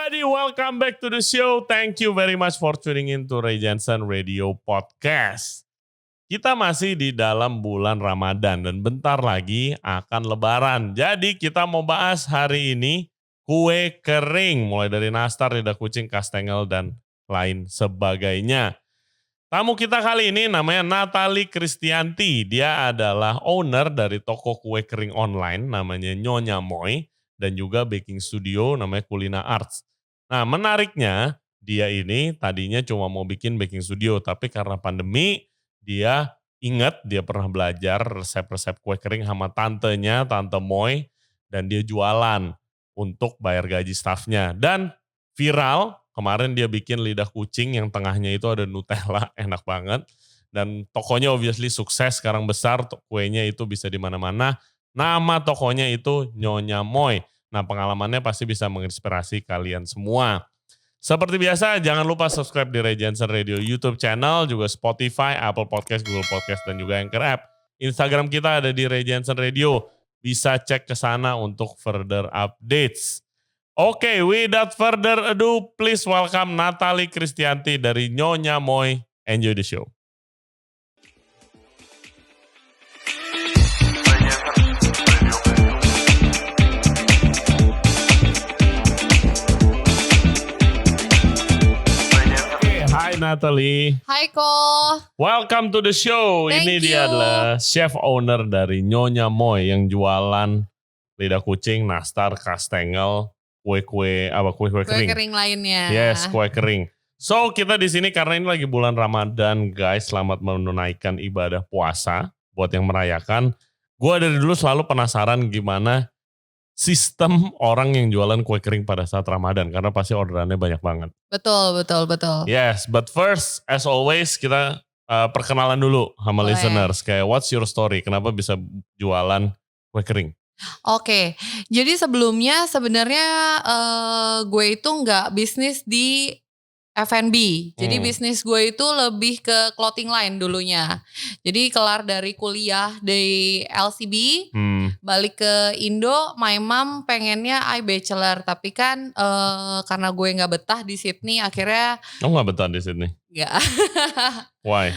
everybody, welcome back to the show. Thank you very much for tuning in to Ray Jensen Radio Podcast. Kita masih di dalam bulan Ramadan dan bentar lagi akan Lebaran. Jadi kita mau bahas hari ini kue kering, mulai dari nastar, lidah kucing, kastengel, dan lain sebagainya. Tamu kita kali ini namanya Natalie Kristianti. Dia adalah owner dari toko kue kering online namanya Nyonya Moy. Dan juga baking studio namanya Kulina Arts. Nah menariknya dia ini tadinya cuma mau bikin baking studio. Tapi karena pandemi dia ingat dia pernah belajar resep-resep kue kering sama tantenya, Tante Moy. Dan dia jualan untuk bayar gaji staffnya. Dan viral kemarin dia bikin lidah kucing yang tengahnya itu ada Nutella, enak banget. Dan tokonya obviously sukses, sekarang besar, kuenya itu bisa di mana-mana. Nama tokonya itu Nyonya Moy. Nah pengalamannya pasti bisa menginspirasi kalian semua. Seperti biasa jangan lupa subscribe di Ray Jensen Radio YouTube channel, juga Spotify, Apple Podcast, Google Podcast, dan juga Anchor App. Instagram kita ada di Ray Jensen Radio. Bisa cek ke sana untuk further updates. Oke, without further ado, please welcome Natalie Kristianti dari Nyonya Moy. Enjoy the show. Hai Natalie. Hai Ko. Welcome to the show. Thank Ini you. dia adalah chef owner dari Nyonya Moy yang jualan lidah kucing, nastar, kastengel, kue Kue kering. kering lainnya. Yes, kue kering. So kita di sini karena ini lagi bulan Ramadan, guys. Selamat menunaikan ibadah puasa buat yang merayakan. Gue dari dulu selalu penasaran gimana sistem orang yang jualan kue kering pada saat Ramadan karena pasti orderannya banyak banget. Betul. Yes, but first as always kita perkenalan dulu sama Boleh. listeners. Kayak what's your story? Kenapa bisa jualan kue kering? Oke, jadi sebelumnya sebenarnya gue itu nggak bisnis di F&B. Jadi bisnis gue itu lebih ke clothing line dulunya. Jadi kelar dari kuliah di LCB, balik ke Indo, my mom pengennya I bachelor. Tapi kan karena gue gak betah di Sydney, akhirnya... Kamu gak betah di Sydney? Gak. Why?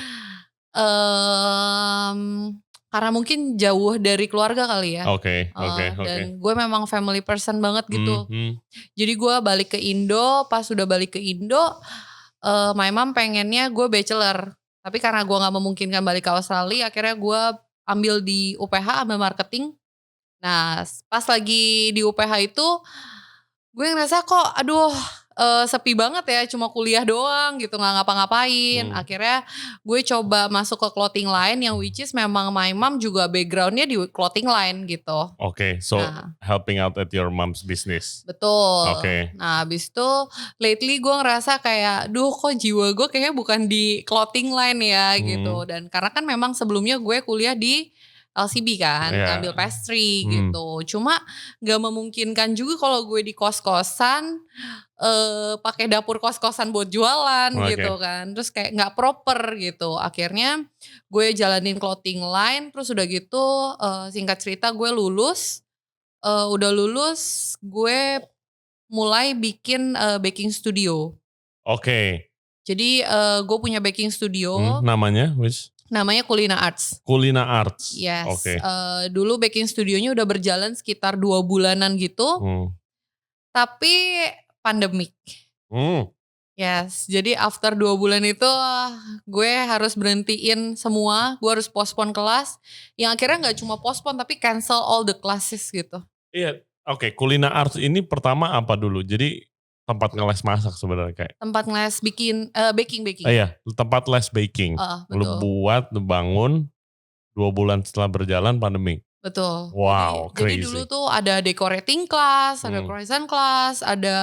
Karena mungkin jauh dari keluarga kali ya. Oke. Dan gue memang family person banget gitu. Jadi gue balik ke Indo, pas udah balik ke Indo, my mom pengennya gue bachelor. Tapi karena gue gak memungkinkan balik ke Australia, akhirnya gue ambil di UPH, ambil marketing. Nah pas lagi di UPH itu, gue ngerasa kok sepi banget ya, cuma kuliah doang gitu, gak ngapa-ngapain. Akhirnya gue coba masuk ke clothing line yang which is memang my mom juga backgroundnya di clothing line gitu. Oke, so helping out at your mom's business. Betul. Oke. Nah abis itu lately gue ngerasa kayak, kok jiwa gue kayaknya bukan di clothing line ya gitu. Dan karena kan memang sebelumnya gue kuliah di LCB kan, ngambil pastry gitu. Cuma gak memungkinkan juga kalau gue di kos-kosan, pakai dapur kos-kosan buat jualan gitu kan. Terus kayak gak proper gitu. Akhirnya gue jalanin clothing line, terus udah gitu singkat cerita gue lulus. Udah lulus gue mulai bikin baking studio. Oke. Jadi gue punya baking studio. Namanya which? Namanya Kulina Arts. Kulina Arts. Yes. Oke. Dulu baking studionya udah berjalan sekitar 2 bulanan gitu. Tapi pandemik. Yes. Jadi after 2 bulan itu gue harus berhentiin semua. Gue harus postpone kelas. Yang akhirnya gak cuma postpone tapi cancel all the classes gitu. Iya. Oke, Kulina Arts ini pertama apa dulu? Jadi tempat ngeles masak sebenarnya kayak. Tempat ngeles baking. Iya, tempat les baking. Lu bangun 2 bulan setelah berjalan pandemi. Betul. Wow, jadi crazy. dulu tuh ada decorating class, ada croissant class, ada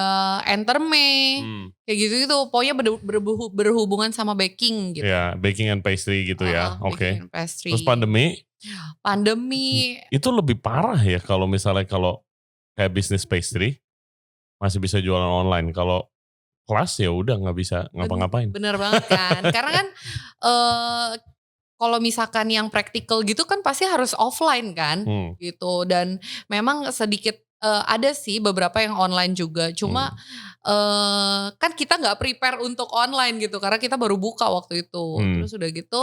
enterme, kayak gitu. Pokoknya berhubungan sama baking gitu. Iya, baking and pastry gitu ya. Oke. Terus pandemi itu lebih parah ya kalau misalnya kayak bisnis pastry. Masih bisa jualan online. Kalau kelas ya udah nggak bisa ngapa-ngapain. Bener banget kan. Karena kan kalau misalkan yang praktikal gitu kan pasti harus offline kan gitu. Dan memang sedikit Ada sih beberapa yang online juga, cuma kan kita nggak prepare untuk online gitu karena kita baru buka waktu itu. Terus udah gitu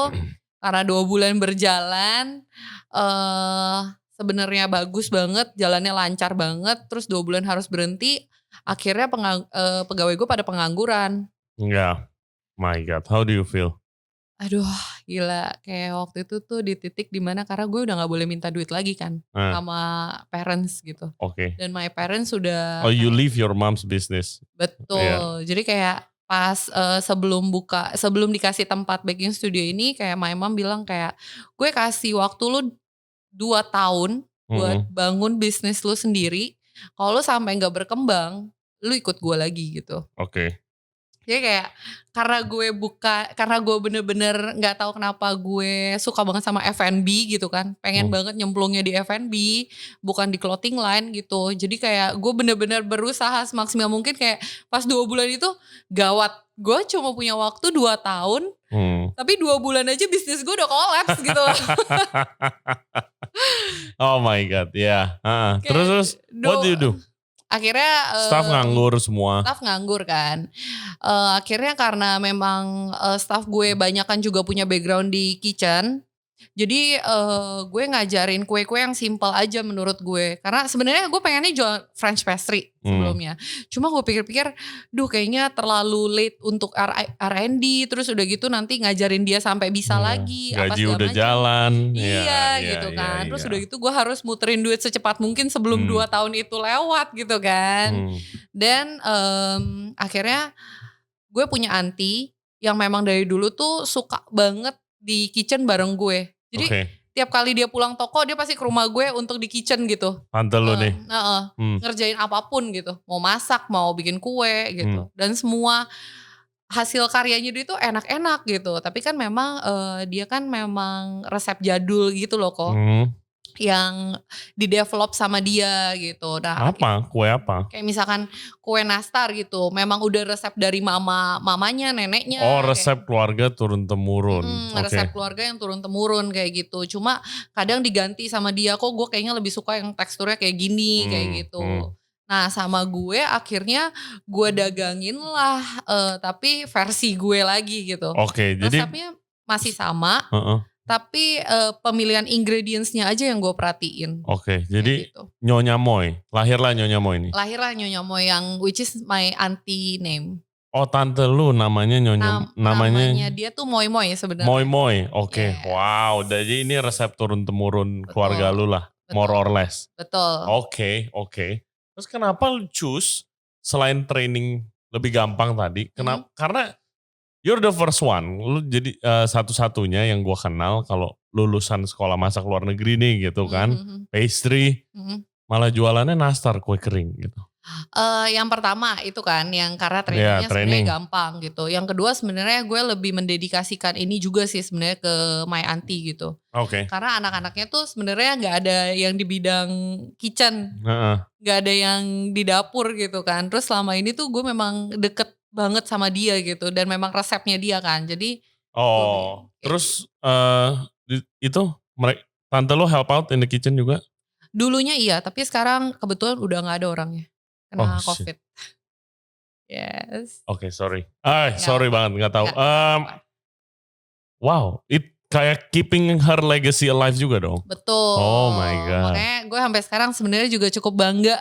karena 2 bulan berjalan, sebenarnya bagus banget, jalannya lancar banget, terus 2 bulan harus berhenti, akhirnya pegawai gue pada pengangguran. Yeah, my God, how do you feel? Aduh gila, kayak waktu itu tuh di titik dimana karena gue udah gak boleh minta duit lagi kan sama parents gitu. Oke. Dan my parents sudah Oh, you leave your mom's business. betul, jadi kayak pas sebelum dikasih tempat baking studio ini kayak my mom bilang kayak, "Gue kasih waktu lu 2 tahun buat bangun bisnis lu sendiri, kalau lu sampai gak berkembang, lu ikut gue lagi," gitu. Oke. Jadi kayak karena gue bener-bener gak tahu kenapa gue suka banget sama F&B gitu kan. Pengen banget nyemplungnya di F&B, bukan di clothing line gitu. Jadi kayak gue bener-bener berusaha semaksimal mungkin kayak pas 2 bulan itu gawat. Gue cuma punya waktu 2 tahun, tapi 2 bulan aja bisnis gue udah collapse gitu loh. Oh my God, ya. Yeah. Terus what do you do? Akhirnya staff nganggur semua. Staff nganggur kan. Akhirnya karena memang staff gue banyak kan juga punya background di kitchen. Jadi gue ngajarin kue-kue yang simple aja menurut gue. Karena sebenarnya gue pengennya jual French pastry sebelumnya. Cuma gue pikir-pikir, duh kayaknya terlalu late untuk R&D. Terus udah gitu nanti ngajarin dia sampai bisa lagi. Gaji udah jalan. Iya gitu kan. Terus udah gitu gue harus muterin duit secepat mungkin sebelum 2 tahun itu lewat gitu kan. Dan akhirnya gue punya aunty yang memang dari dulu tuh suka banget di kitchen bareng gue. Jadi tiap kali dia pulang toko dia pasti ke rumah gue untuk di kitchen gitu. Tante lu nih. Ngerjain apapun gitu. Mau masak, mau bikin kue gitu. Dan semua hasil karyanya dia tuh enak-enak gitu. Tapi kan memang dia kan memang resep jadul gitu loh kok. Yang di-develop sama dia gitu. Nah, Kue apa? Kayak misalkan kue nastar gitu. Memang udah resep dari mamanya, neneknya. Oh, resep keluarga turun-temurun. Resep keluarga yang turun-temurun kayak gitu. Cuma kadang diganti sama dia, kok gue kayaknya lebih suka yang teksturnya kayak gini, kayak gitu. Nah sama gue akhirnya gue dagangin lah, tapi versi gue lagi gitu. Jadi resepnya masih sama. Tapi pemilihan ingredientsnya aja yang gue perhatiin. Jadi gitu. Nyonya Moy, lahirlah Nyonya Moy ini. Lahirlah Nyonya Moy yang which is my auntie name. Oh tante lu namanya Nyonya, namanya dia tuh Moy Moy sebenarnya. Moy Moy, oke. Wow, jadi ini resep turun-temurun keluarga lu lah, more or less. Betul. Oke. Terus kenapa lu choose selain training lebih gampang tadi, karena you're the first one, lu jadi satu-satunya yang gue kenal kalau lulusan sekolah masak luar negeri nih gitu kan, pastry, malah jualannya nastar kue kering gitu. Yang pertama itu kan yang karena trainingnya sebenarnya gampang gitu. Yang kedua sebenarnya gue lebih mendedikasikan ini juga sih sebenarnya ke my auntie gitu. Karena anak-anaknya tuh sebenarnya nggak ada yang di bidang kitchen, nggak ada yang di dapur gitu kan. Terus selama ini tuh gue memang deket banget sama dia gitu dan memang resepnya dia kan. Jadi terus itu tante lo help out in the kitchen juga? Dulunya iya, tapi sekarang kebetulan udah gak ada orangnya kena COVID. Yes. Sorry. Sorry banget gak tahu. Wow, kayak keeping her legacy alive juga dong. Betul. Oh my God. Makanya gue sampai sekarang sebenarnya juga cukup bangga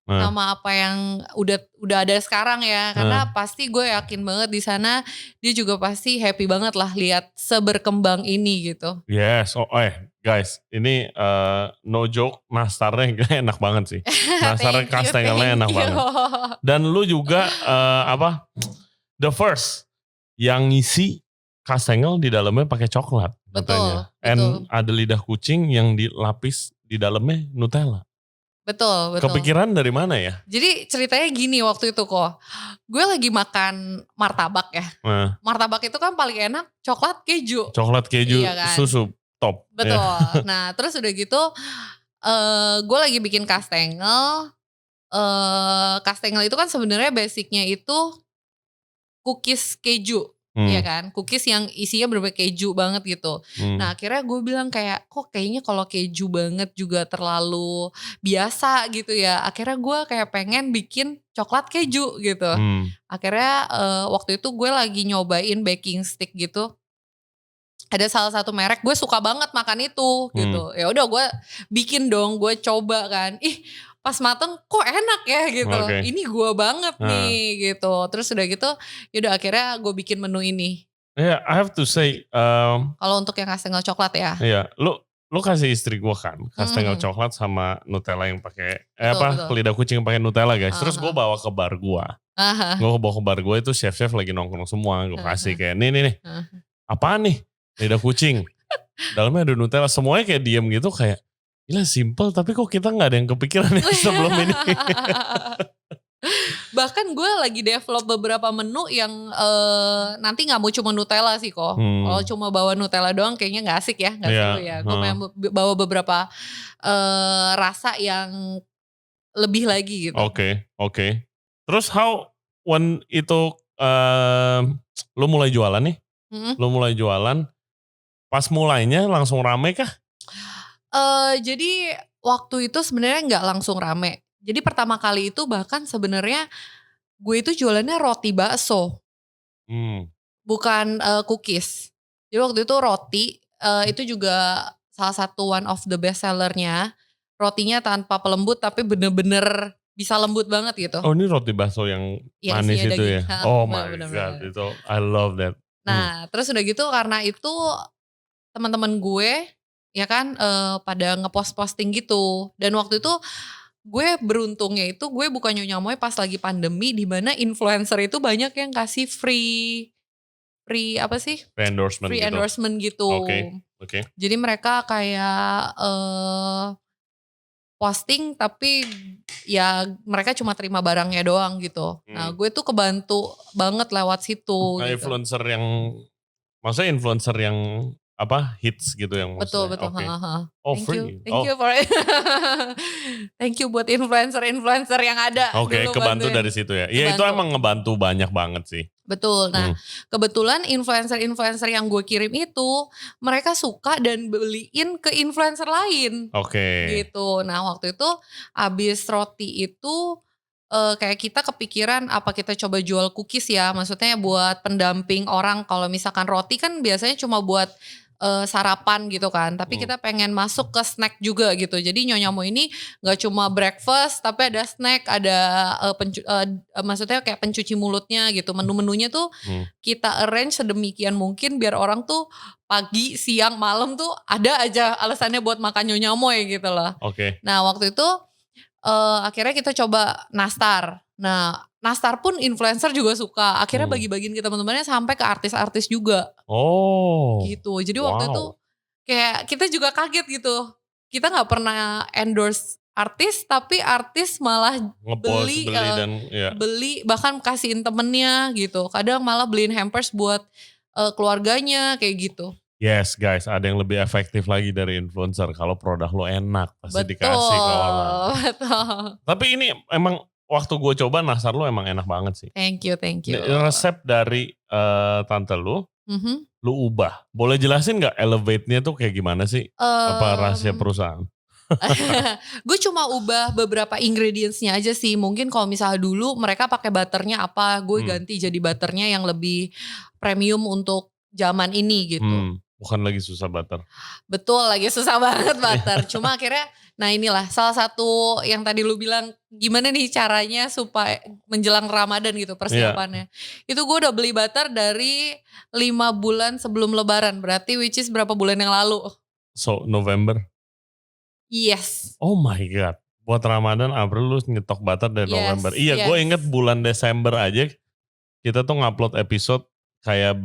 sama apa yang udah ada sekarang ya, karena pasti gue yakin banget di sana dia juga pasti happy banget lah lihat seberkembang ini gitu. Yes, guys, ini no joke, nastarnya enak banget sih. Nastarnya kastengelnya enak banget. Dan lu juga the first yang ngisi kastengel di dalamnya pakai coklat. Betul. And ada lidah kucing yang dilapis di dalamnya Nutella. Betul. Kepikiran dari mana ya? Jadi ceritanya gini waktu itu kok. Gue lagi makan martabak ya. Martabak itu kan paling enak coklat keju. Coklat keju, iya kan? Susu top. Betul. Nah terus udah gitu gue lagi bikin kastengel. Kastengel itu kan sebenarnya basicnya itu cookies keju. Iya kan, cookies yang isinya bener-bener keju banget gitu. Nah akhirnya gue bilang kayak, kok kayaknya kalau keju banget juga terlalu biasa gitu ya. Akhirnya gue kayak pengen bikin coklat keju gitu. Akhirnya waktu itu gue lagi nyobain baking stick gitu. Ada salah satu merek gue suka banget makan itu gitu. Ya udah gue bikin dong, gue coba kan. Ih, pas mateng kok enak ya gitu. Ini gue banget nih gitu. Terus udah gitu, yaudah akhirnya gue bikin menu ini. Yeah, I have to say. Kalau untuk yang kastengel coklat ya. Iya, lu kasih istri gue kan kastengel coklat sama Nutella yang pakai Betul. lidah kucing pakai Nutella guys. Terus gue bawa ke bar gue. Gue bawa ke bar gue itu chef-chef lagi nongkrong semua. Gue kasih kayak nih. Apaan nih? Lidah kucing. Dalamnya ada Nutella. Semuanya kayak diem gitu kayak gila simple tapi kok kita gak ada yang kepikiran ya sebelum ini. Bahkan gue lagi develop beberapa menu yang nanti gak mau cuma Nutella sih kok. Kalau cuma bawa Nutella doang kayaknya gak asik ya, gak seru ya. Gue pengen bawa beberapa rasa yang lebih lagi gitu. Oke. Terus when itu lu mulai jualan nih? Lu mulai jualan, pas mulainya langsung rame kah? Jadi waktu itu sebenarnya nggak langsung rame. Jadi pertama kali itu bahkan sebenarnya gue itu jualannya roti bakso. Bukan cookies. Jadi waktu itu roti, itu juga salah satu one of the best sellernya. Rotinya tanpa pelembut tapi bener-bener bisa lembut banget gitu. Oh ini roti bakso yang manis itu daging. Ya? Oh my God, itu I love that. Nah terus udah gitu karena itu teman-teman gue ya kan pada ngepost-posting gitu. Dan waktu itu gue beruntungnya itu gue bukan Nyonya Moy pas lagi pandemi di mana influencer itu banyak yang kasih free apa sih? Free endorsement gitu. Oke. Jadi mereka kayak posting tapi ya mereka cuma terima barangnya doang gitu. Nah gue tuh kebantu banget lewat situ. Nah, gitu. Maksudnya influencer yang hits gitu yang betul. Okay. Free. Thank you for it. Thank you buat influencer yang ada. Oke, kebantu dari situ ya. Iya itu emang ngebantu banyak banget sih. Betul. Nah, kebetulan influencer yang gue kirim itu mereka suka dan beliin ke influencer lain. Oke. Gitu. Nah, waktu itu abis roti itu kayak kita kepikiran apa kita coba jual cookies ya. Maksudnya buat pendamping orang kalau misalkan roti kan biasanya cuma buat sarapan gitu kan, tapi kita pengen masuk ke snack juga gitu. Jadi Nyonya Moy ini nggak cuma breakfast, tapi ada snack, ada maksudnya kayak pencuci mulutnya gitu. Menu-menunya tuh kita arrange sedemikian mungkin biar orang tuh pagi, siang, malam tuh ada aja alasannya buat makan Nyonya Moy gitu loh. Oke. Nah waktu itu akhirnya kita coba nastar. Nah nastar pun influencer juga suka. Akhirnya bagi-bagiin ke teman-temannya sampai ke artis-artis juga. Oh. Gitu. Jadi waktu itu kayak kita juga kaget gitu. Kita gak pernah endorse artis tapi artis malah beli bahkan kasihin temennya gitu. Kadang malah beliin hampers buat keluarganya kayak gitu. Yes guys, ada yang lebih efektif lagi dari influencer. Kalau produk lo enak pasti dikasih ke orang. Betul. Tapi ini emang waktu gue coba nastar lu emang enak banget sih. Thank you. Resep dari tante lu, lu ubah. Boleh jelasin gak elevate-nya tuh kayak gimana sih? Apa rahasia perusahaan? Gue cuma ubah beberapa ingredientsnya aja sih. Mungkin kalau misalnya dulu mereka pakai butternya apa, gue ganti jadi butternya yang lebih premium untuk zaman ini gitu. Bukan lagi susah butter. Betul, lagi susah banget butter. Cuma akhirnya, nah inilah salah satu yang tadi lu bilang gimana nih caranya supaya menjelang Ramadan gitu persiapannya. Itu gue udah beli butter dari 5 bulan sebelum lebaran. Berarti which is berapa bulan yang lalu. So November? Yes. Oh my God. Buat Ramadan April lu nyetok butter dari November. Iya gue inget bulan Desember aja kita tuh ngupload episode kayak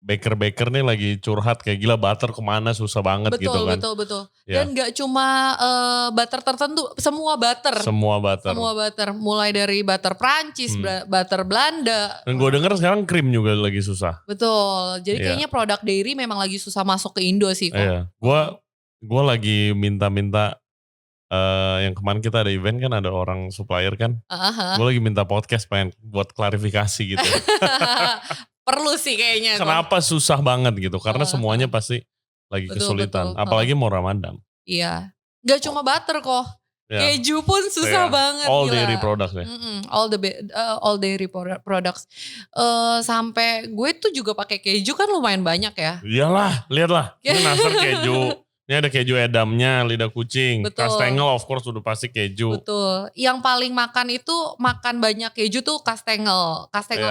baker nih lagi curhat kayak gila butter kemana susah banget gitu kan. Betul. Dan gak cuma butter tertentu, semua butter. Semua butter, mulai dari butter Prancis, butter Belanda. Dan gue denger sekarang krim juga lagi susah. Betul, jadi kayaknya produk dairy memang lagi susah masuk ke Indo sih kok. Iya, gue lagi minta yang kemarin kita ada event kan ada orang supplier kan. Gue lagi minta podcast pengen buat klarifikasi gitu. perlu sih kayaknya. Kenapa susah banget gitu? Karena semuanya pasti lagi kesulitan. Apalagi mau Ramadan. Iya. Gak cuma butter kok. Keju pun susah banget. All dairy products ya. All dairy products. Sampai gue tuh juga pakai keju kan lumayan banyak ya. Iyalah, lihatlah. Ini Nastar keju. Ini ada keju edamnya, lidah kucing. Kastengel of course udah pasti keju. Betul. Yang paling makan banyak keju tuh kastengel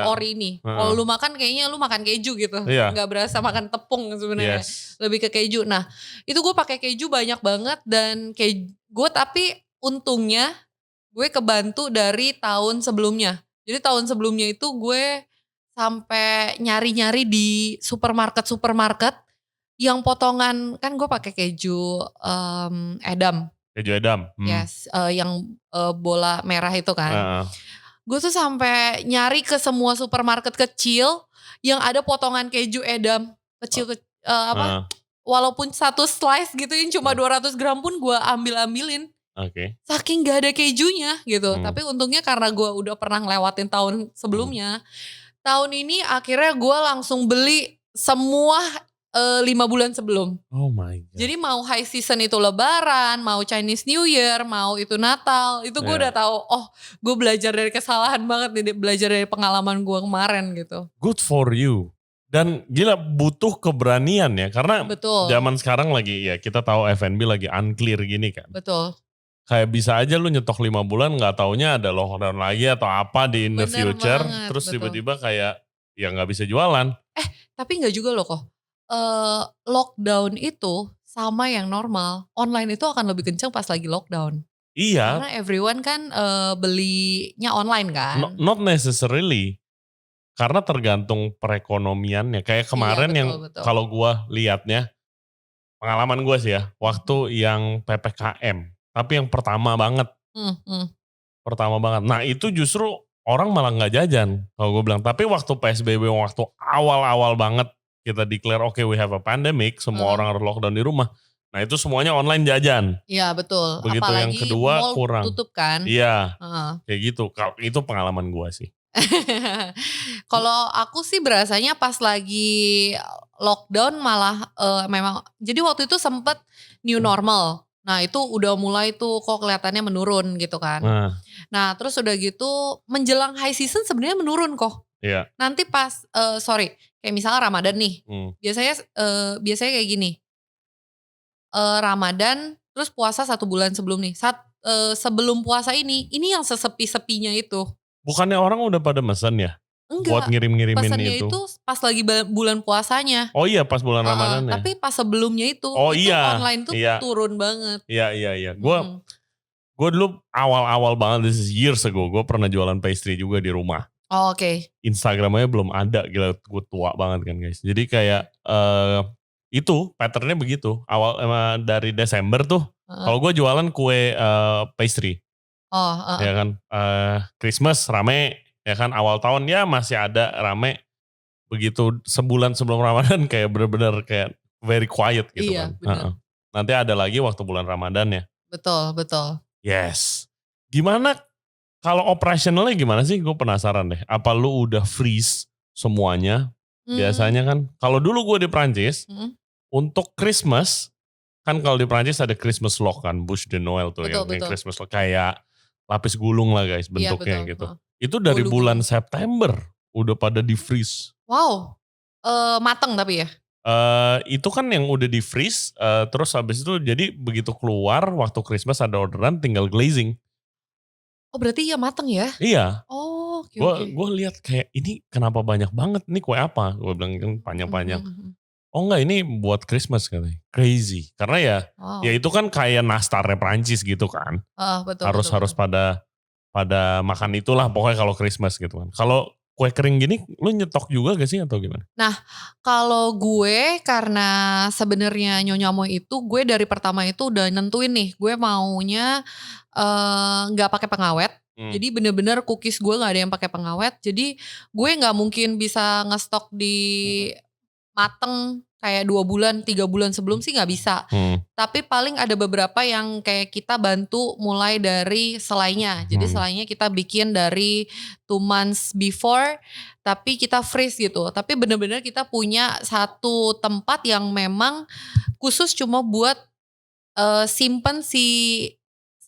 ori ini. Kalau lu makan kayaknya lu makan keju gitu. Gak berasa makan tepung sebenarnya. Lebih ke keju. Nah itu gue pakai keju banyak banget dan gue tapi untungnya gue kebantu dari tahun sebelumnya. Jadi tahun sebelumnya itu gue sampai nyari-nyari di supermarket yang potongan kan gue pakai keju edam. Keju edam. Yes, yang bola merah itu kan. Gue tuh sampai nyari ke semua supermarket kecil yang ada potongan keju edam kecil walaupun satu slice gitu yang cuma 200 gram pun gue ambilin. Saking gak ada kejunya gitu. Tapi untungnya karena gue udah pernah ngelewatin tahun sebelumnya. Tahun ini akhirnya gue langsung beli semua 5 bulan sebelum. Oh my God. Jadi mau high season itu Lebaran, mau Chinese New Year, mau itu Natal, itu gue udah tahu. Oh, gue belajar dari kesalahan banget nih, belajar dari pengalaman gue kemarin gitu. Good for you. Dan gila butuh keberanian ya, karena zaman sekarang lagi ya kita tahu F&B lagi unclear gini kan. Betul. Kayak bisa aja lu nyetok 5 bulan nggak taunya ada lockdown lagi atau apa di in the future, terus tiba-tiba kayak ya nggak bisa jualan. Tapi nggak juga loh kok. Lockdown itu sama yang normal, online itu akan lebih kenceng pas lagi lockdown. Iya. Karena everyone kan belinya online kan. Not necessarily. Karena tergantung perekonomiannya. Kayak kemarin betul. Kalau gue liatnya, pengalaman gue sih ya, waktu yang PPKM. Tapi yang pertama banget. Pertama banget. Nah itu justru orang malah gak jajan. Kalau gue bilang, tapi waktu PSBB, waktu awal-awal banget, kita declare okay we have a pandemic, semua orang harus lockdown di rumah. Nah itu semuanya online jajan. Iya betul. Begitu apalagi yang kedua mall kurang. Tutup kan. Iya kayak gitu. Itu pengalaman gue sih. Kalau aku sih berasanya pas lagi lockdown malah memang. Jadi waktu itu sempet new normal. Nah itu udah mulai tuh kok kelihatannya menurun gitu kan. Nah terus udah gitu menjelang high season sebenarnya menurun kok. Iya. Nanti pas kayak misalnya Ramadan nih, biasanya kayak gini, Ramadan terus puasa 1 bulan sebelum nih, sebelum puasa ini yang sesepi-sepinya itu. Bukannya orang udah pada mesen ya? Enggak, buat ngirim-ngirimin pesannya itu pas lagi bulan puasanya. Oh iya pas bulan Ramadan ya? Tapi pas sebelumnya itu online tuh turun banget. Iya. Gue dulu awal-awal banget, this is years ago, gue pernah jualan pastry juga di rumah. Oh, oke. Instagramnya belum ada, gila gue tua banget kan guys. Jadi kayak itu patternnya begitu. Dari Desember tuh, kalau gue jualan kue pastry. Ya kan, Christmas rame, ya kan awal tahun ya masih ada rame. Begitu sebulan sebelum Ramadan kayak bener-bener kayak very quiet gitu kan. Nanti ada lagi waktu bulan Ramadan ya. Betul. Yes. Gimana? Kalau operasionalnya gimana sih? Gue penasaran deh. Apa lu udah freeze semuanya? Biasanya kan. Kalau dulu gue di Prancis, untuk Christmas, kan kalau di Prancis ada Christmas lock kan. Bûche de Noël tuh yang Christmas lock. Kayak lapis gulung lah guys bentuknya gitu. Itu dari bulan September udah pada di freeze. Wow. Mateng tapi ya? Itu kan yang udah di freeze. Terus habis itu jadi begitu keluar waktu Christmas ada orderan tinggal glazing. Oh berarti iya mateng ya? Iya. Oh oke. Gue lihat kayak ini kenapa banyak banget, ini kue apa? Gue bilang kan panjang-panjang. Oh enggak, ini buat Christmas katanya. Crazy. Karena ya itu kan kayak nastarnya Prancis gitu kan. Betul. Harus pada makan itulah pokoknya kalau Christmas gitu kan. Kalau kue kering gini lu nyetok juga gak sih atau gimana? Nah kalau gue karena sebenarnya Nyonya Moy itu gue dari pertama itu udah nentuin nih. Gue maunya gak pakai pengawet. Jadi bener-bener cookies gue gak ada yang pakai pengawet. Jadi gue gak mungkin bisa ngestok di mateng kayak 2 bulan, 3 bulan sebelum sih nggak bisa. Tapi paling ada beberapa yang kayak kita bantu mulai dari selainya. Jadi selainya kita bikin dari 2 months before, tapi kita freeze gitu. Tapi bener-bener kita punya satu tempat yang memang khusus cuma buat simpen si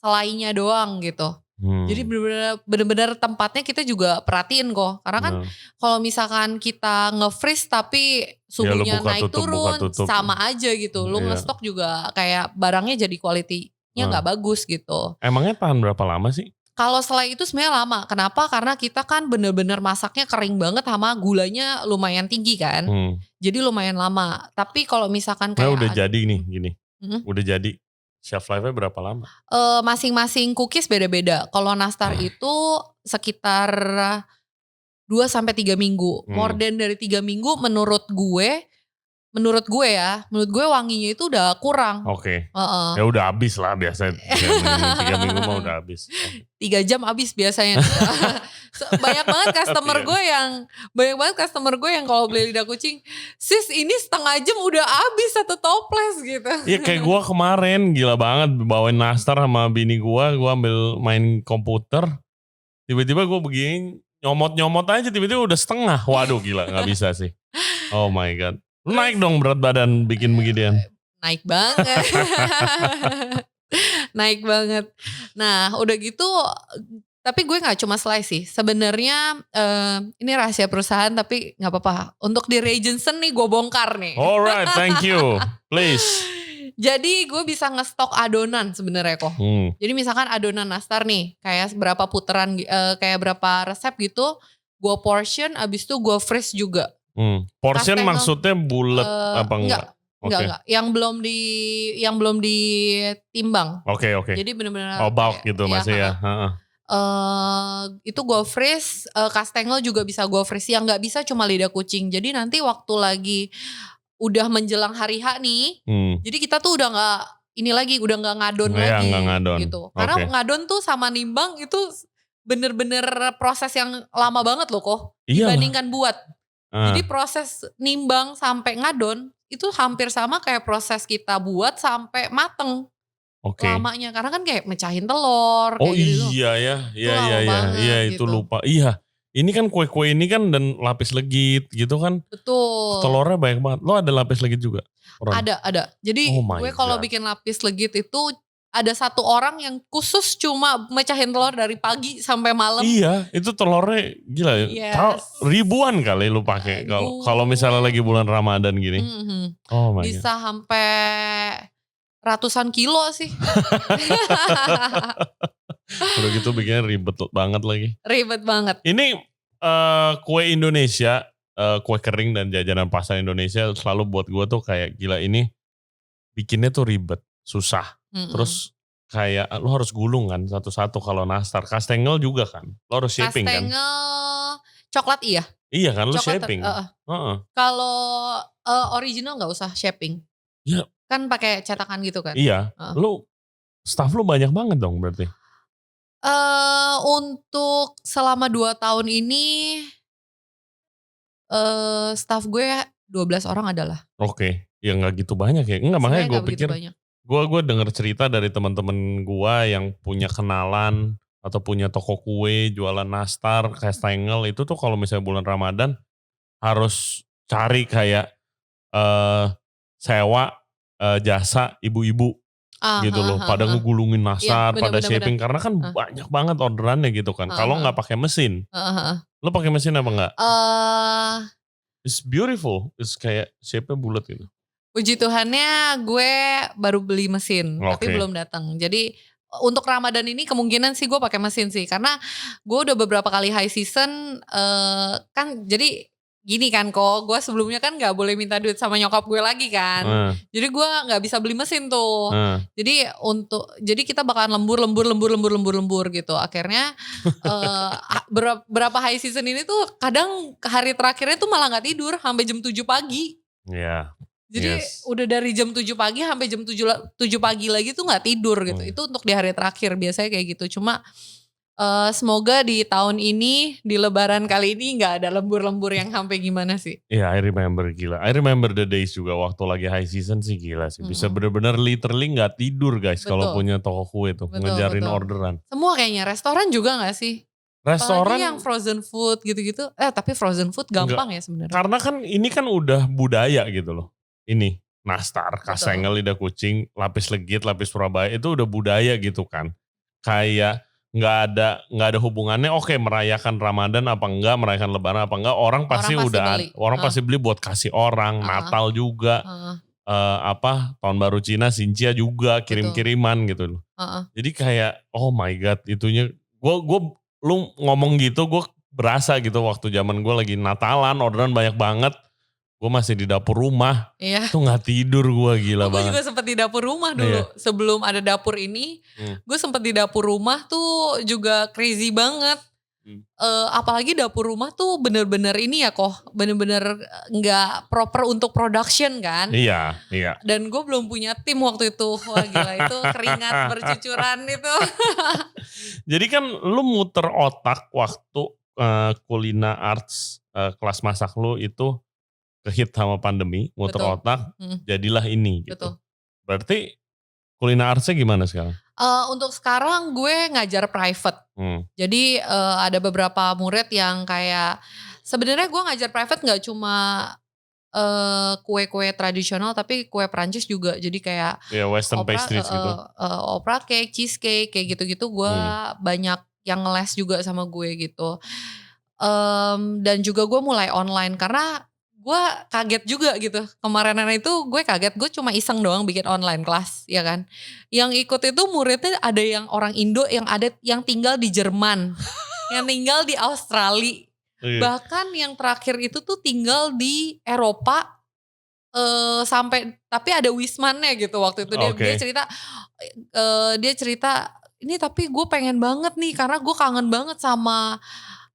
selainya doang gitu. Jadi bener-bener tempatnya kita juga perhatiin kok. Karena kan kalau misalkan kita nge-freeze tapi suhunya naik turun sama aja gitu. Lu nge-stok juga kayak barangnya jadi quality-nya gak bagus gitu. Emangnya tahan berapa lama sih? Kalau selai itu sebenarnya lama. Kenapa? Karena kita kan bener-bener masaknya kering banget sama gulanya lumayan tinggi kan. Jadi lumayan lama. Tapi kalau misalkan kayak udah jadi nih gini. Udah jadi. Shelf life-nya berapa lama? Masing-masing cookies beda-beda. Kalau nastar itu sekitar 2-3 minggu. More than dari 3 minggu menurut gue wanginya itu udah kurang. Oke. Ya udah habis lah biasanya 3 minggu mah udah habis. 3 jam habis biasanya. Banyak banget customer gue yang kalau beli lidah kucing, sis ini setengah jam udah habis 1 toples gitu. Iya kayak gue kemarin gila banget bawain nastar sama bini gue ambil main komputer, tiba-tiba gue begini nyomot aja tiba-tiba udah setengah. Waduh gila gak bisa sih. Oh my god. Lu naik dong berat badan bikin beginian. Naik banget. Naik banget. Nah udah gitu, tapi gue gak cuma selai sih. Sebenarnya ini rahasia perusahaan tapi gak apa-apa. Untuk di Regensen nih gue bongkar nih. Alright, thank you. Please. Jadi gue bisa ngestok adonan sebenarnya kok. Jadi misalkan adonan nastar nih, kayak berapa putaran, kayak berapa resep gitu. Gue portion, abis itu gue freeze juga. Portion maksudnya bulat apa enggak? Enggak. Yang belum ditimbang. Oke. Jadi benar-benar bulk gitu masih ya. Itu gue freeze, kastengel juga bisa gue freeze. Yang nggak bisa cuma lidah kucing. Jadi nanti waktu lagi udah menjelang hari H nih, jadi kita tuh udah nggak ngadon lagi gitu. Karena ngadon tuh sama nimbang itu bener-bener proses yang lama banget loh kok. Dibandingkan buat. Jadi proses nimbang sampai ngadon itu hampir sama kayak proses kita buat sampai mateng. Lamanya karena kan kayak mecahin telur kayak gitu. Iya ya. Iya itu gitu. lupa. Iya. Ini kan kue-kue ini kan dan lapis legit gitu kan. Betul. Telurnya banyak banget. Lo ada lapis legit juga? Ada. Jadi gue kalau bikin lapis legit itu ada 1 orang yang khusus cuma mecahin telur dari pagi sampai malam. Iya, itu telurnya gila ya. Yes. Ribuan kali lu pakai kalau misalnya lagi bulan Ramadan gini. Oh my God. Bisa sampai ratusan kilo sih. Udah gitu bikinnya ribet banget lagi. Ribet banget. Ini kue Indonesia, kue kering dan jajanan pasar Indonesia selalu buat gue tuh kayak gila ini bikinnya tuh ribet, susah. Terus kayak lo harus gulung kan satu-satu kalau nastar. Kastengel juga kan, lo harus shaping kan. Kastengel coklat iya. Iya kan lo shaping. Kalau original gak usah shaping. Ya. Kan pakai cetakan gitu kan. Iya, staff lo banyak banget dong berarti. Untuk selama 2 tahun ini staff gue 12 orang adalah. Oke, ya gak gitu banyak ya. Enggak, makanya gue pikir. Gue denger cerita dari teman-teman gue yang punya kenalan atau punya toko kue, jualan nastar, kastengel itu tuh kalau misalnya bulan Ramadan harus cari kayak sewa jasa ibu-ibu gitu loh. Pada ngegulungin nastar, pada shaping karena kan banyak banget orderannya gitu kan. Kalau nggak pakai mesin, lo pakai mesin apa nggak? It's beautiful, it's kayak shape-nya bulat gitu. Puji Tuhannya gue baru beli mesin, tapi belum datang. Jadi untuk Ramadan ini kemungkinan sih gue pakai mesin sih, karena gue udah beberapa kali high season kan. Jadi gini kan kok, gue sebelumnya kan nggak boleh minta duit sama nyokap gue lagi kan. Jadi gue nggak bisa beli mesin tuh. Jadi kita bakalan lembur gitu. Akhirnya berapa high season ini tuh kadang hari terakhirnya tuh malah nggak tidur sampai jam 7 pagi. Iya. Jadi udah dari jam 7 pagi sampai jam 7 pagi lagi tuh gak tidur gitu. Itu untuk di hari terakhir biasanya kayak gitu. Cuma Semoga di tahun ini, di lebaran kali ini gak ada lembur-lembur yang sampai gimana sih. Iya, I remember, gila. I remember the days juga waktu lagi high season sih, gila sih. Bisa bener-bener literally gak tidur guys kalau Betul. punya toko kue tuh. Ngejarin orderan. Semua kayaknya, restoran juga gak sih? Restoran. Apalagi yang frozen food gitu-gitu. Tapi frozen food gampang ya sebenarnya. Karena kan ini kan udah budaya gitu loh. Ini nastar, kasengel, lidah kucing, lapis legit, lapis Surabaya itu udah budaya gitu kan. Kayak nggak ada hubungannya. Oke, merayakan Ramadan apa enggak, merayakan Lebaran apa enggak, orang pasti pasti beli buat kasih orang. Natal juga, tahun baru Cina, Xinjia juga kirim-kiriman gitu loh. Jadi kayak oh my god, itunya lu ngomong gitu gue berasa gitu waktu zaman gue lagi Natalan, orderan banyak banget. Gue masih di dapur rumah, tuh gak tidur gue, gila banget. Gue juga sempet di dapur rumah dulu, sebelum ada dapur ini, gue sempet di dapur rumah tuh juga crazy banget. Apalagi dapur rumah tuh bener-bener ini ya kok, bener-bener gak proper untuk production kan. Iya. Dan gue belum punya tim waktu itu, wah gila itu keringat bercucuran itu. Jadi kan lu muter otak waktu Kulina Arts, kelas masak lu itu kehit sama pandemi, muter otak, jadilah ini gitu. Betul. Berarti Kulina Artsnya gimana sekarang? Untuk sekarang gue ngajar private. Jadi ada beberapa murid yang kayak, sebenarnya gue ngajar private gak cuma kue-kue tradisional tapi kue Prancis juga. Jadi kayak western pastries gitu. Opera cake, cheesecake, kayak gitu-gitu gue banyak yang ngeles juga sama gue gitu. Dan juga gue mulai online karena gue kaget juga gitu. Kemarinan itu gue kaget, gue cuma iseng doang bikin online kelas, ya kan. Yang ikut itu muridnya ada yang orang Indo, yang tinggal di Jerman, yang tinggal di Australia. Bahkan yang terakhir itu tuh tinggal di Eropa, sampai tapi ada Wismannya gitu waktu itu. Dia cerita, ini tapi gue pengen banget nih karena gue kangen banget sama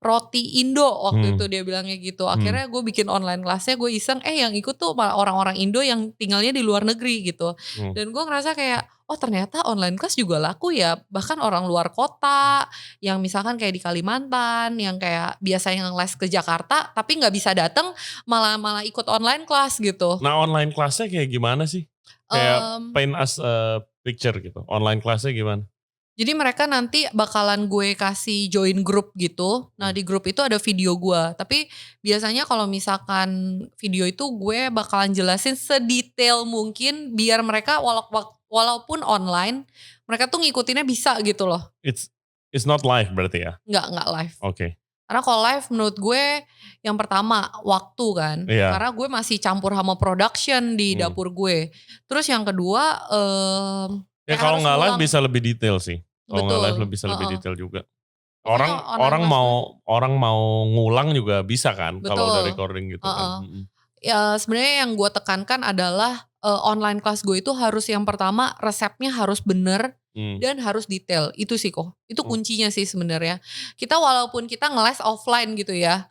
roti Indo waktu itu, dia bilangnya gitu. Akhirnya gue bikin online kelasnya, gue iseng, yang ikut tuh malah orang-orang Indo yang tinggalnya di luar negeri gitu. Dan gue ngerasa kayak, oh ternyata online kelas juga laku ya. Bahkan orang luar kota, yang misalkan kayak di Kalimantan, yang kayak biasanya les ke Jakarta, tapi gak bisa datang, malah ikut online kelas gitu. Nah online kelasnya kayak gimana sih? Kayak paint us a picture gitu, online kelasnya gimana? Jadi mereka nanti bakalan gue kasih join grup gitu. Nah di grup itu ada video gue. Tapi biasanya kalau misalkan video itu gue bakalan jelasin sedetail mungkin. Biar mereka walaupun online, mereka tuh ngikutinnya bisa gitu loh. It's not live berarti ya? Enggak live. Oke. Karena kalau live menurut gue yang pertama waktu kan. Karena gue masih campur sama production di dapur gue. Terus yang kedua kalau nggak live bisa lebih detail sih. Kalau nggak live bisa lebih detail juga. Orang mau ngulang juga bisa kan kalau udah recording gitu kan. Ya sebenarnya yang gue tekankan adalah online kelas gue itu harus yang pertama resepnya harus bener dan harus detail. Itu sih kok. Itu kuncinya sih sebenarnya. Kita walaupun kita ngeles offline gitu ya,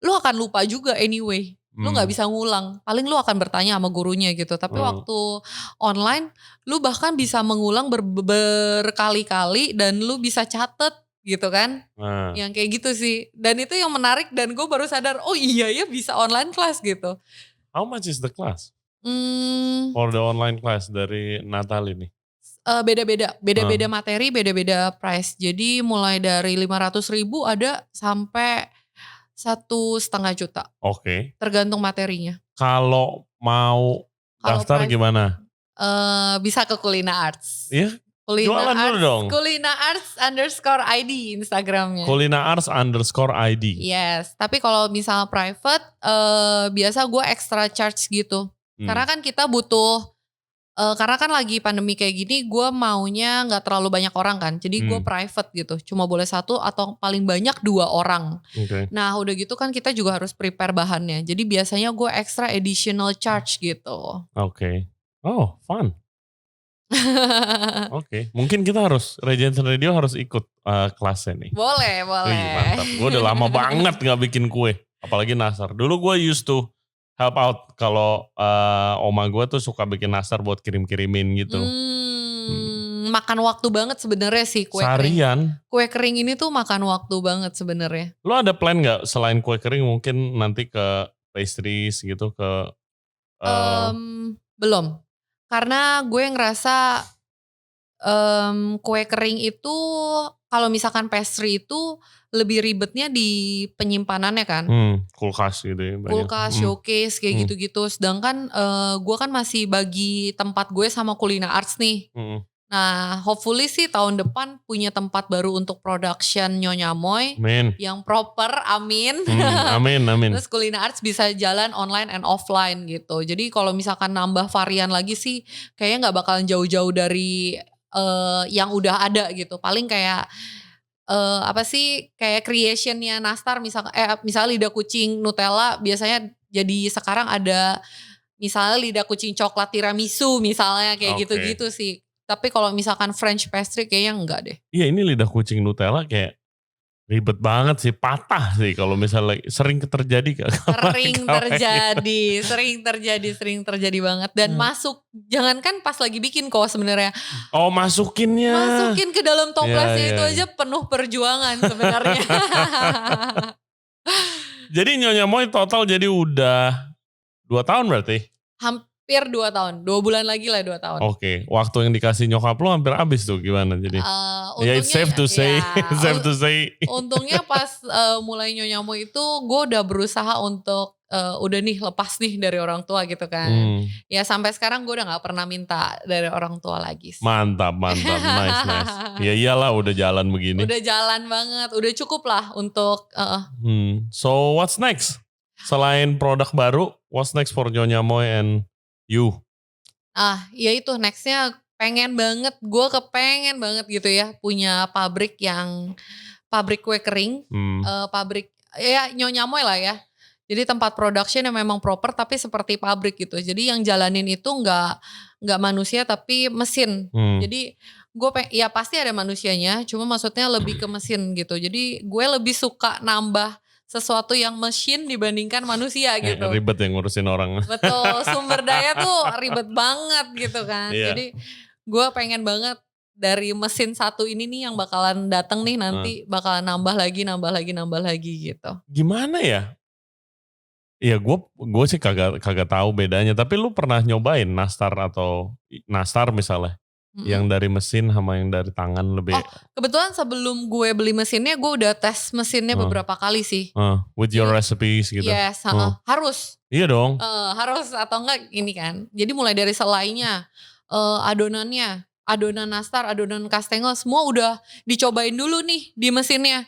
lu akan lupa juga anyway. Lu gak bisa ngulang, paling lu akan bertanya sama gurunya gitu. Tapi waktu online, lu bahkan bisa mengulang berkali-kali dan lu bisa catet gitu kan. Yang kayak gitu sih. Dan itu yang menarik dan gue baru sadar, oh iya ya bisa online class gitu. How much is the class? For the online class dari Natal ini? Beda-beda materi, beda-beda price. Jadi mulai dari 500.000 ada sampai 1,5 juta. Oke. Tergantung materinya. Kalau mau daftar gimana? Bisa ke Kulina Arts. Iya? Jualan dulu dong. Kulina Arts _ID Instagramnya. Kulina Arts _ID. Yes. Tapi kalau misalnya private, biasa gue extra charge gitu. Karena kan kita butuh, karena kan lagi pandemi kayak gini, gue maunya gak terlalu banyak orang kan. Jadi gue private gitu. Cuma boleh 1 atau paling banyak 2 orang. Nah udah gitu kan kita juga harus prepare bahannya. Jadi biasanya gue extra additional charge gitu. Oke. Oh fun. Oke. Mungkin kita Regency Radio harus ikut kelasnya nih. Boleh. Mantap. Gue udah lama banget gak bikin kue. Apalagi nasar. Dulu gue used to help out kalau oma gue tuh suka bikin nastar buat kirim-kirimin gitu. makan waktu banget sebenarnya sih kue kering. Seharian. Kue kering ini tuh makan waktu banget sebenarnya. Lo ada plan nggak selain kue kering mungkin nanti ke pastries gitu ke Belum. Karena gue ngerasa kue kering itu kalau misalkan pastry itu lebih ribetnya di penyimpanannya kan. Kulkas gitu ya. Kulkas, showcase kayak gitu-gitu. Sedangkan gue kan masih bagi tempat gue sama Kulina Arts nih. Nah hopefully sih tahun depan punya tempat baru untuk production Nyonya Moy. Amin. Yang proper, amin. Amin. Terus Kulina Arts bisa jalan online and offline gitu. Jadi kalau misalkan nambah varian lagi sih kayaknya gak bakalan jauh-jauh dari yang udah ada gitu. Paling kayak kayak creationnya Nastar misalnya lidah kucing Nutella biasanya jadi sekarang ada misalnya lidah kucing coklat tiramisu misalnya kayak gitu-gitu sih. Tapi kalau misalkan French pastry kayaknya enggak deh. Iya ini lidah kucing Nutella kayak ribet banget sih, patah sih kalau misalnya sering terjadi. Sering terjadi banget. Dan masuk, jangankan pas lagi bikin kok sebenarnya. Oh masukin ke dalam toplasnya itu aja penuh perjuangan sebenarnya. Jadi Nyonya Moy total jadi udah 2 tahun berarti? Hampir 2 tahun, 2 bulan lagi lah 2 tahun. Oke, waktu yang dikasih nyokap lo hampir habis tuh gimana jadi? Untungnya, it's safe to say, Untungnya pas mulai Nyonya Moy itu gue udah berusaha untuk udah nih lepas nih dari orang tua gitu kan. Ya sampai sekarang gue udah gak pernah minta dari orang tua lagi sih. Mantap, nice. Ya iyalah udah jalan begini. Udah jalan banget, udah cukup lah untuk. So what's next? Selain produk baru, what's next for Nyonya Moy and you? Ya itu nextnya gue kepengen banget gitu ya punya pabrik kue kering, pabrik ya Nyonya Moy lah ya. Jadi tempat production yang memang proper tapi seperti pabrik gitu. Jadi yang jalanin itu nggak manusia tapi mesin. Jadi ya pasti ada manusianya, cuma maksudnya lebih ke mesin gitu. Jadi gue lebih suka nambah sesuatu yang mesin dibandingkan manusia gitu. Ribet ya ngurusin orang. Betul, sumber daya tuh ribet banget gitu kan. Jadi gue pengen banget dari mesin satu ini nih yang bakalan datang nih nanti bakalan nambah lagi gitu. Gimana ya? Iya gue sih kagak tahu bedanya. Tapi lu pernah nyobain nastar misalnya? Yang dari mesin sama yang dari tangan lebih. Kebetulan sebelum gue beli mesinnya gue udah tes mesinnya beberapa kali sih. With your recipes gitu. Yes, harus. Iya dong. Harus atau enggak ini kan. Jadi mulai dari selainya, adonannya, adonan nastar, adonan kastengel semua udah dicobain dulu nih di mesinnya.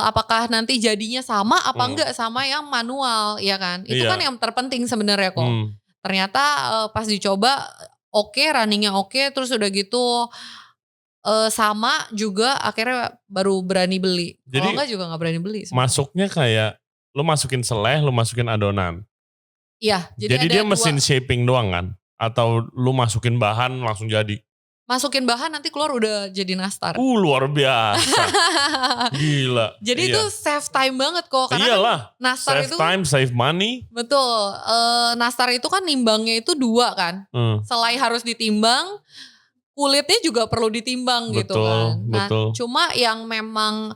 Apakah nanti jadinya sama apa enggak sama yang manual ya kan. Itu kan yang terpenting sebenarnya kok. Ternyata pas dicoba runningnya oke, terus udah gitu sama juga akhirnya baru berani beli. Kalau enggak juga gak berani beli sebenernya. Masuknya kayak lu masukin selai, lu masukin adonan. Iya. Jadi dia mesin shaping doang kan? Atau lu masukin bahan langsung jadi? Masukin bahan nanti keluar udah jadi nastar. Luar biasa. Gila. Jadi itu save time banget kok. Karena iyalah, kan nastar save time, save money. Betul. Nastar itu kan nimbangnya itu 2 kan. Selai harus ditimbang, kulitnya juga perlu ditimbang gitu kan. Nah cuma yang memang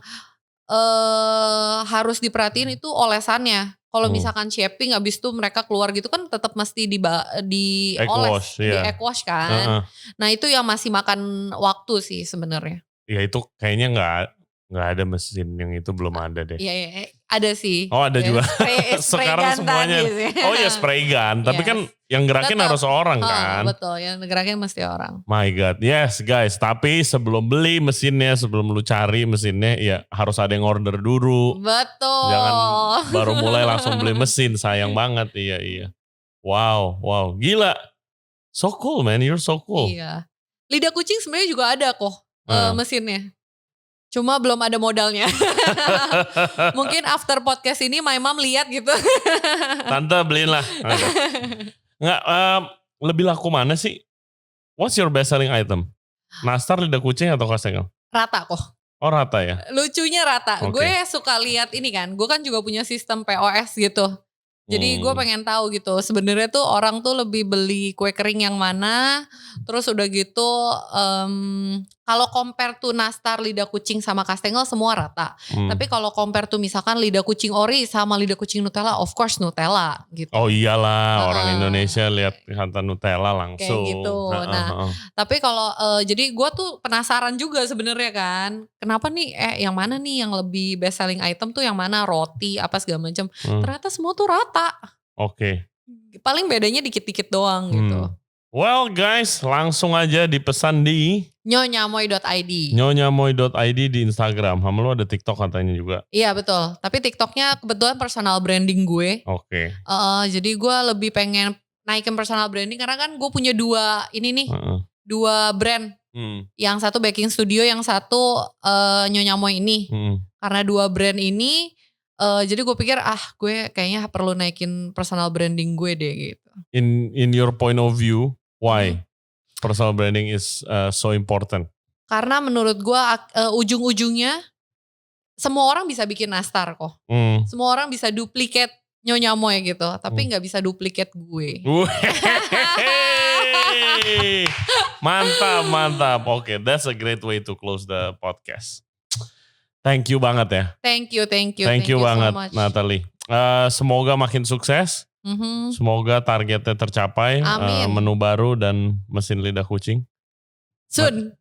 harus diperhatiin itu olesannya. Kalau misalkan shaping habis itu mereka keluar gitu kan tetap mesti dioles, di egg wash kan. Nah itu yang masih makan waktu sih sebenarnya. Ya itu kayaknya nggak ada mesin yang itu belum ada deh. Iya ada sih. Oh ada juga. Sekarang semuanya. Oh ya spray gun. Tapi kan yang gerakin harus orang kan. Betul, yang gerakin mesti orang. My God, yes guys. Tapi sebelum beli mesinnya, sebelum lu cari mesinnya, ya harus ada yang order dulu. Betul. Jangan baru mulai langsung beli mesin, sayang banget. Iya. Wow, gila. So cool man, you're so cool. Iya. Lidah kucing sebenarnya juga ada kok mesinnya. Cuma belum ada modalnya. Mungkin after podcast ini my mom lihat gitu. Tante beliin lah. Nggak, lebih laku mana sih? What's your best selling item? Nastar, lidah kucing atau kastengel? Rata kok. Oh rata ya? Lucunya rata. Gue suka lihat ini kan. Gue kan juga punya sistem POS gitu. Jadi gue pengen tahu gitu sebenarnya tuh orang tuh lebih beli kue kering yang mana. Terus udah gitu kalau compare tuh nastar, lidah kucing sama kastengel semua rata. Tapi kalau compare tuh misalkan lidah kucing ori sama lidah kucing Nutella, of course Nutella gitu. Oh iyalah, orang Indonesia lihat hantar Nutella langsung. Kayak gitu. Nah, tapi kalau jadi gue tuh penasaran juga sebenarnya kan. Kenapa nih yang mana nih yang lebih best selling item tuh yang mana, roti apa segala macam. Ternyata semua tuh rata. Oke. Paling bedanya dikit-dikit doang gitu. Well guys, langsung aja dipesan di nyonyamoy.id. Nyonyamoy.id di Instagram. Sama lu ada TikTok katanya juga. Iya betul. Tapi TikToknya kebetulan personal branding gue. Oke. Jadi gue lebih pengen naikin personal branding karena kan gue punya dua brand. Yang satu Baking Studio, yang satu Nyonyamoy ini. Karena dua brand ini, jadi gue pikir gue kayaknya perlu naikin personal branding gue deh gitu. In your point of view, why personal branding is so important? Karena menurut gue ujung-ujungnya semua orang bisa bikin nastar kok. Semua orang bisa duplikat Nyonyamoy gitu, tapi nggak bisa duplikat gue. Mantap. Oke, that's a great way to close the podcast. Thank you banget ya. Thank you banget so much. Natalie. Semoga makin sukses. Semoga targetnya tercapai. Menu baru dan mesin lidah kucing. Soon.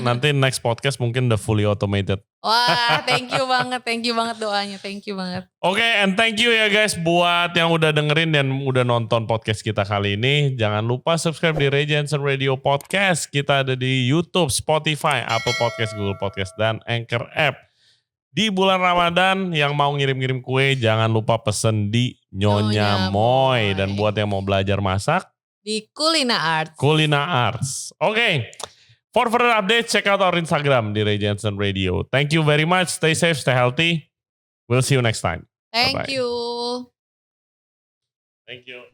Nanti next podcast mungkin udah fully automated. Wah, thank you banget doanya, thank you banget. Oke, and thank you ya guys buat yang udah dengerin dan udah nonton podcast kita kali ini. Jangan lupa subscribe di Ray Jensen Radio Podcast. Kita ada di YouTube, Spotify, Apple Podcast, Google Podcast, dan Anchor App. Di bulan Ramadan yang mau ngirim-ngirim kue jangan lupa pesen di Nyonyamoy. Dan buat yang mau belajar masak di Kulina Arts. Oke. For further updates check out our Instagram di Ray Jensen Radio. Thank you very much. Stay safe, stay healthy. We'll see you next time. Thank Bye-bye. you. Thank you.